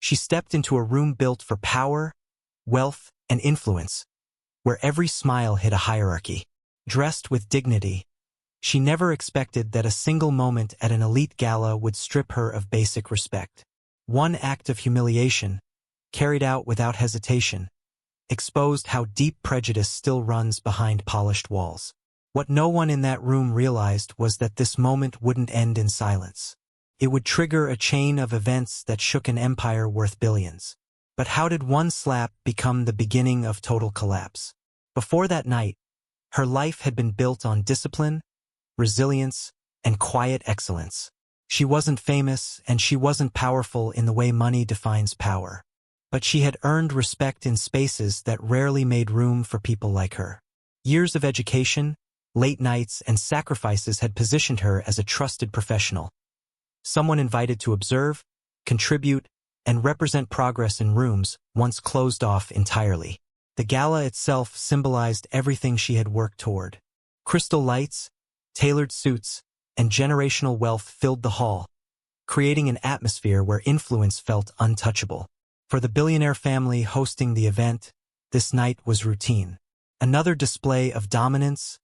She stepped into a room built for power, wealth, and influence, where every smile hid a hierarchy. Dressed with dignity, she never expected that a single moment at an elite gala would strip her of basic respect. One act of humiliation, carried out without hesitation, exposed how deep prejudice still runs behind polished walls. What no one in that room realized was that this moment wouldn't end in silence. It would trigger a chain of events that shook an empire worth billions. But how did one slap become the beginning of total collapse? Before that night, her life had been built on discipline, resilience, and quiet excellence. She wasn't famous, and she wasn't powerful in the way money defines power. But she had earned respect in spaces that rarely made room for people like her. Years of education, late nights, and sacrifices had positioned her as a trusted professional. Someone invited to observe, contribute, and represent progress in rooms once closed off entirely. The gala itself symbolized everything she had worked toward. Crystal lights, tailored suits, and generational wealth filled the hall, creating an atmosphere where influence felt untouchable. For the billionaire family hosting the event, this night was routine. Another display of dominance,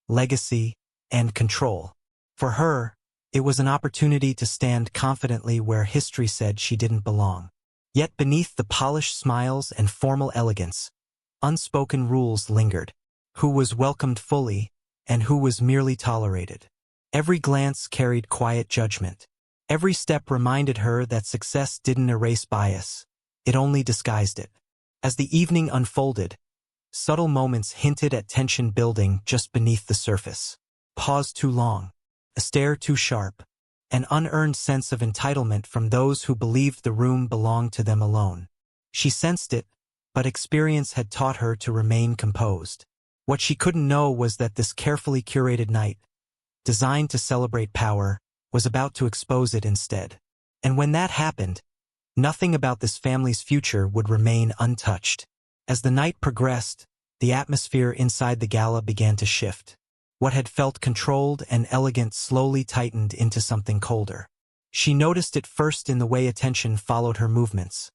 legacy, and control. For her, it was an opportunity to stand confidently where history said she didn't belong. Yet beneath the polished smiles and formal elegance, unspoken rules lingered. Who was welcomed fully, and who was merely tolerated. Every glance carried quiet judgment. Every step reminded her that success didn't erase bias. It only disguised it. As the evening unfolded, subtle moments hinted at tension building just beneath the surface. Pause too long, a stare too sharp, an unearned sense of entitlement from those who believed the room belonged to them alone. She sensed it, but experience had taught her to remain composed. What she couldn't know was that this carefully curated night, designed to celebrate power, was about to expose it instead. And when that happened, nothing about this family's future would remain untouched. As the night progressed, the atmosphere inside the gala began to shift. What had felt controlled and elegant slowly tightened into something colder. She noticed it first in the way attention followed her movements.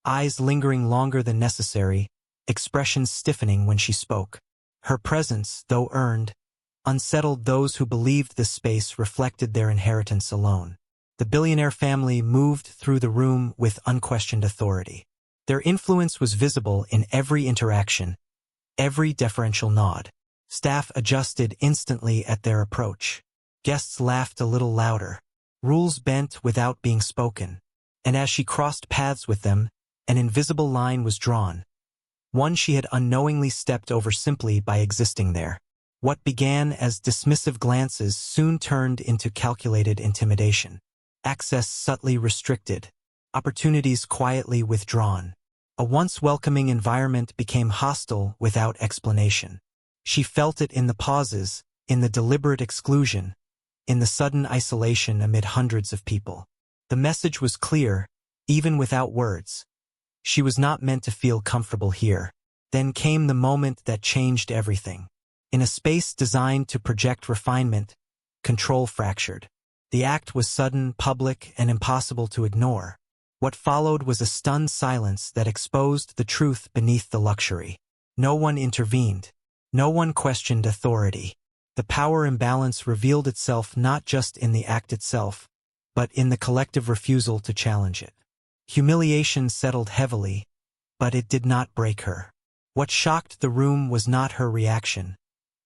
Eyes lingering longer than necessary, expressions stiffening when she spoke. Her presence, though earned, unsettled those who believed this space reflected their inheritance alone. The billionaire family moved through the room with unquestioned authority. Their influence was visible in every interaction, every deferential nod. Staff adjusted instantly at their approach. Guests laughed a little louder. Rules bent without being spoken. And as she crossed paths with them, an invisible line was drawn. One she had unknowingly stepped over simply by existing there. What began as dismissive glances soon turned into calculated intimidation. Access subtly restricted, opportunities quietly withdrawn. A once welcoming environment became hostile without explanation. She felt it in the pauses, in the deliberate exclusion, in the sudden isolation amid hundreds of people. The message was clear, even without words. She was not meant to feel comfortable here. Then came the moment that changed everything. In a space designed to project refinement, control fractured. The act was sudden, public, and impossible to ignore. What followed was a stunned silence that exposed the truth beneath the luxury. No one intervened. No one questioned authority. The power imbalance revealed itself not just in the act itself, but in the collective refusal to challenge it. Humiliation settled heavily, but it did not break her. What shocked the room was not her reaction,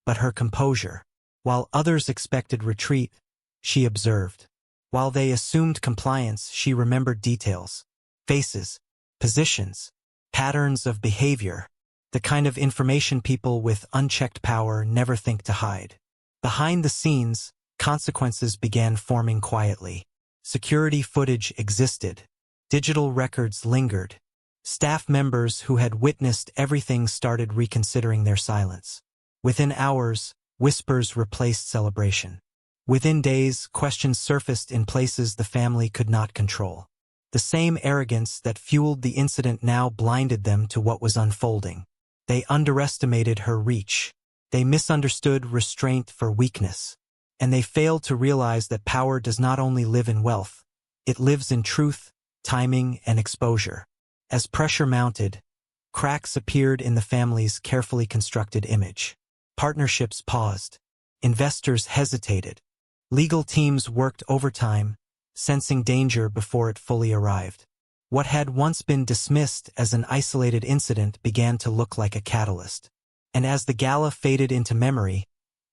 but her composure. While others expected retreat, she observed. While they assumed compliance, she remembered details. Faces, positions, patterns of behavior, the kind of information people with unchecked power never think to hide. Behind the scenes, consequences began forming quietly. Security footage existed. Digital records lingered. Staff members who had witnessed everything started reconsidering their silence. Within hours, whispers replaced celebration. Within days, questions surfaced in places the family could not control. The same arrogance that fueled the incident now blinded them to what was unfolding. They underestimated her reach. They misunderstood restraint for weakness. And they failed to realize that power does not only live in wealth, it lives in truth, timing, and exposure. As pressure mounted, cracks appeared in the family's carefully constructed image. Partnerships paused. Investors hesitated. Legal teams worked overtime, sensing danger before it fully arrived. What had once been dismissed as an isolated incident began to look like a catalyst. And as the gala faded into memory,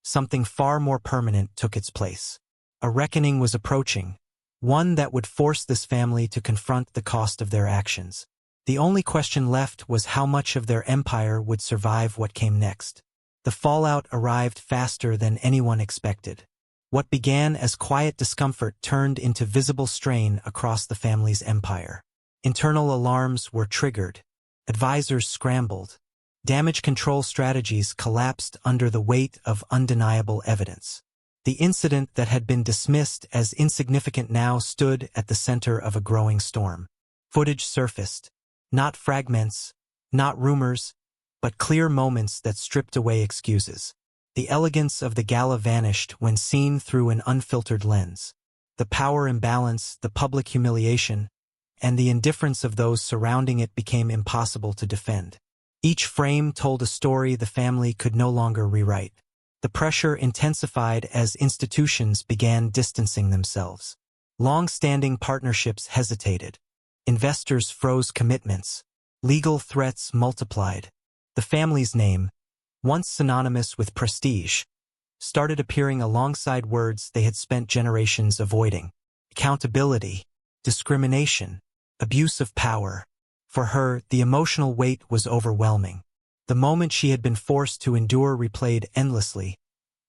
something far more permanent took its place. A reckoning was approaching, one that would force this family to confront the cost of their actions. The only question left was how much of their empire would survive what came next. The fallout arrived faster than anyone expected. What began as quiet discomfort turned into visible strain across the family's empire. Internal alarms were triggered. Advisors scrambled. Damage control strategies collapsed under the weight of undeniable evidence. The incident that had been dismissed as insignificant now stood at the center of a growing storm. Footage surfaced. Not fragments, not rumors, but clear moments that stripped away excuses. The elegance of the gala vanished when seen through an unfiltered lens. The power imbalance, the public humiliation, and the indifference of those surrounding it became impossible to defend. Each frame told a story the family could no longer rewrite. The pressure intensified as institutions began distancing themselves. Long-standing partnerships hesitated. Investors froze commitments. Legal threats multiplied. The family's name, once synonymous with prestige, started appearing alongside words they had spent generations avoiding. Accountability, discrimination, abuse of power. For her, the emotional weight was overwhelming. The moment she had been forced to endure replayed endlessly,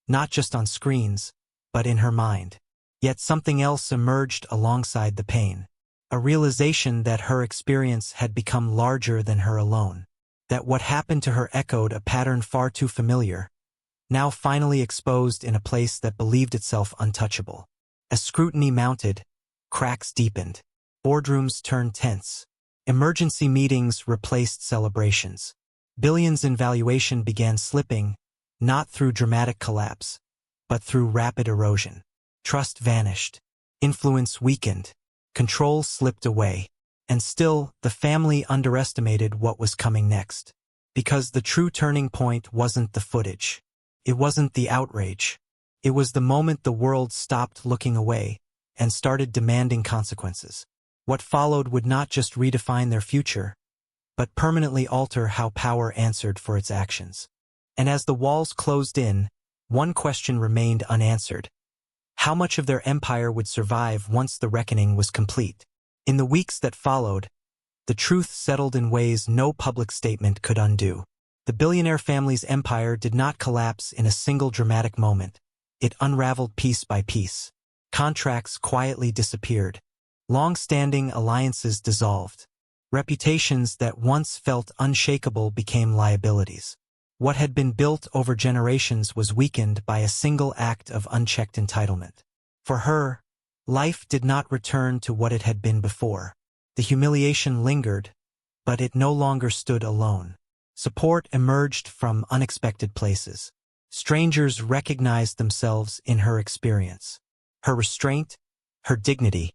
not just on screens, but in her mind. Yet something else emerged alongside the pain. A realization that her experience had become larger than her alone. That what happened to her echoed a pattern far too familiar, now finally exposed in a place that believed itself untouchable. As scrutiny mounted, cracks deepened. Boardrooms turned tense. Emergency meetings replaced celebrations. Billions in valuation began slipping, not through dramatic collapse, but through rapid erosion. Trust vanished. Influence weakened. Control slipped away. And still, the family underestimated what was coming next. Because the true turning point wasn't the footage. It wasn't the outrage. It was the moment the world stopped looking away and started demanding consequences. What followed would not just redefine their future, but permanently alter how power answered for its actions. And as the walls closed in, one question remained unanswered. How much of their empire would survive once the reckoning was complete? In the weeks that followed, the truth settled in ways no public statement could undo. The billionaire family's empire did not collapse in a single dramatic moment. It unraveled piece by piece. Contracts quietly disappeared. Long-standing alliances dissolved. Reputations that once felt unshakable became liabilities. What had been built over generations was weakened by a single act of unchecked entitlement. For her, life did not return to what it had been before. The humiliation lingered, but it no longer stood alone. Support emerged from unexpected places. Strangers recognized themselves in her experience. Her restraint, her dignity,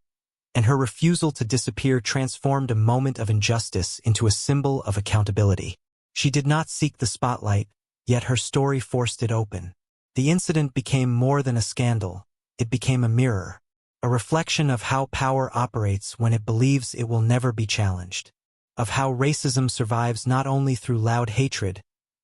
and her refusal to disappear transformed a moment of injustice into a symbol of accountability. She did not seek the spotlight, yet her story forced it open. The incident became more than a scandal. It became a mirror, a reflection of how power operates when it believes it will never be challenged, of how racism survives not only through loud hatred,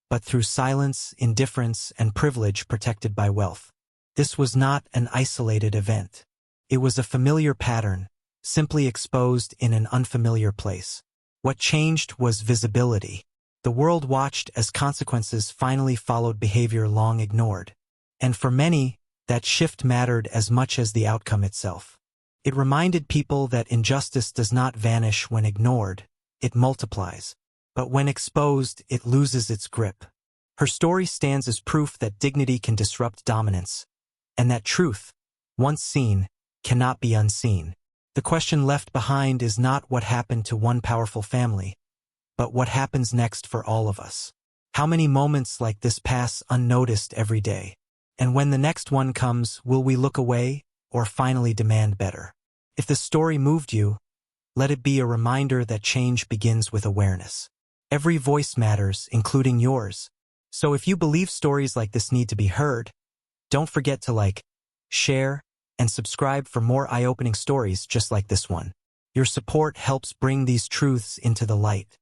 but through silence, indifference, and privilege protected by wealth. This was not an isolated event. It was a familiar pattern, simply exposed in an unfamiliar place. What changed was visibility. The world watched as consequences finally followed behavior long ignored. And for many, that shift mattered as much as the outcome itself. It reminded people that injustice does not vanish when ignored, it multiplies. But when exposed, it loses its grip. Her story stands as proof that dignity can disrupt dominance, and that truth, once seen, cannot be unseen. The question left behind is not what happened to one powerful family, but what happens next for all of us. How many moments like this pass unnoticed every day? And when the next one comes, will we look away or finally demand better? If the story moved you, Let it be a reminder that change begins with awareness. Every voice matters, including yours. So if you believe stories like this need to be heard, don't forget to like, share, and subscribe for more eye-opening stories just like this one. Your support helps bring these truths into the light.